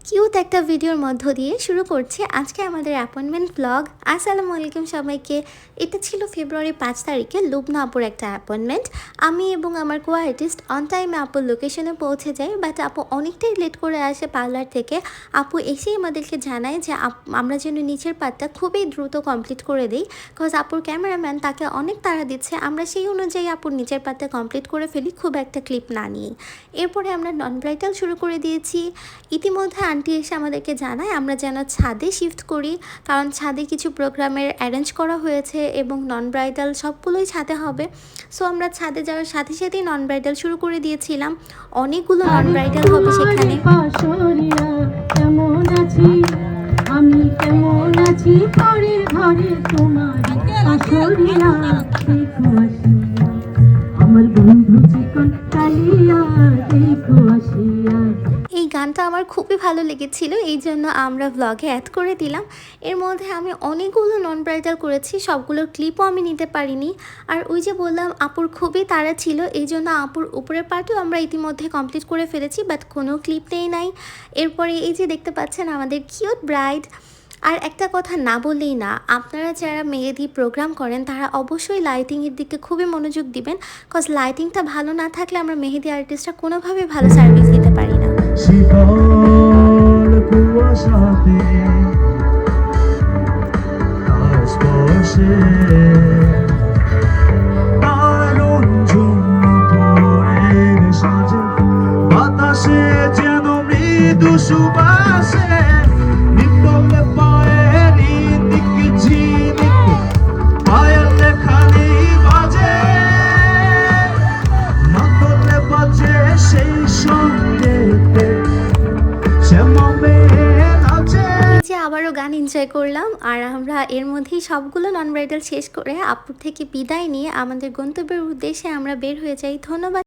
Cute একটা ভিডিওর মধ্য দিয়ে শুরু করছি আজকে আমাদের অ্যাপয়েন্টমেন্ট ব্লগ। আসসালামু আলাইকুম সবাইকে। এটা ছিল ফেব্রুয়ারি 5 তারিখে লুবনা আপুর একটা অ্যাপয়েন্টমেন্ট। আমি এবং আমার কো আর্টিস্ট অন টাইমে আপুর লোকেশনে পৌঁছে যাই, বাট আপু অনেকটাই লেট করে আসে পার্লার থেকে। আপু এসেই আমাদেরকে জানায় যে আমরা যেন নিচের পার্টটা খুবই দ্রুত কমপ্লিট করে দিই, বিকজ আপুর ক্যামেরাম্যান তাকে অনেক তাড়া দিচ্ছে। আমরা সেই অনুযায়ী আপুর নিচের পার্টটা কমপ্লিট করে ফেলি, খুব একটা ক্লিপ না নিয়ে। এরপরে আমরা নন ব্রাইডাল শুরু করে দিয়েছি। ইতিমধ্যে আন্টি এসে আমাদেরকে জানায় আমরা যেন ছাদে শিফট করি, কারণ ছাদে কিছু প্রোগ্রামের অ্যারেঞ্জ করা হয়েছে এবং নন ব্রাইডাল সবগুলোই ছাদে হবে। সো আমরা ছাদে যাওয়ার সাথে সাথেই নন ব্রাইডাল শুরু করে দিয়েছিলাম। অনেকগুলো নন ব্রাইডাল হবে সেখানে। কেমন আছি আমি, কেমন আছি ঘরে ঘরে তোমার আসরিয়া দেখো আসিয়া, আমার বন্ধু চিকন কালিয়া দেখো আসিয়া। এই গানটা আমার খুবই ভালো লেগেছিল, এই জন্য আমরা ব্লগে অ্যাড করে দিলাম। এর মধ্যে আমি অনেকগুলো নন ব্রাইডাল করেছি, সবগুলোর ক্লিপও আমি নিতে পারিনি। আর ওই যে বললাম আপুর খুবই তাড়া ছিল, এই জন্য আপুর উপরের পার্টও আমরা ইতিমধ্যে কমপ্লিট করে ফেলেছি, বাট কোনো ক্লিপ নেই নাই। এরপরে এই যে দেখতে পাচ্ছেন আমাদের কিউট ব্রাইড। আর একটা কথা না বললেই না, আপনারা যারা মেহেদি প্রোগ্রাম করেন তারা অবশ্যই লাইটিংয়ের দিকে খুবই মনোযোগ দিবেন, কজ লাইটিংটা ভালো না থাকলে আমরা মেহেদি আর্টিস্টরা কোনোভাবে ভালো সার্ভিস দিতে পারি না। শীতল কুয়াশাতে তার স্পর্শে দারুণ ঝুমুরের সাজে বাতাসে যেন মৃদু সুবাসে নিতলে পায়েলি দিকে ঝিলিক পায়েলে খালি বাজে মাতলে বাজে সেই সঙ্গেতে যে আবারও গান এনজয় করলাম। আর আমরা এর মধ্যেই সবগুলো নন ব্রাইডাল শেষ করে আপুর থেকে বিদায় নিয়ে আমাদের গন্তব্যের উদ্দেশ্যে আমরা বের হয়ে যাই। ধন্যবাদ।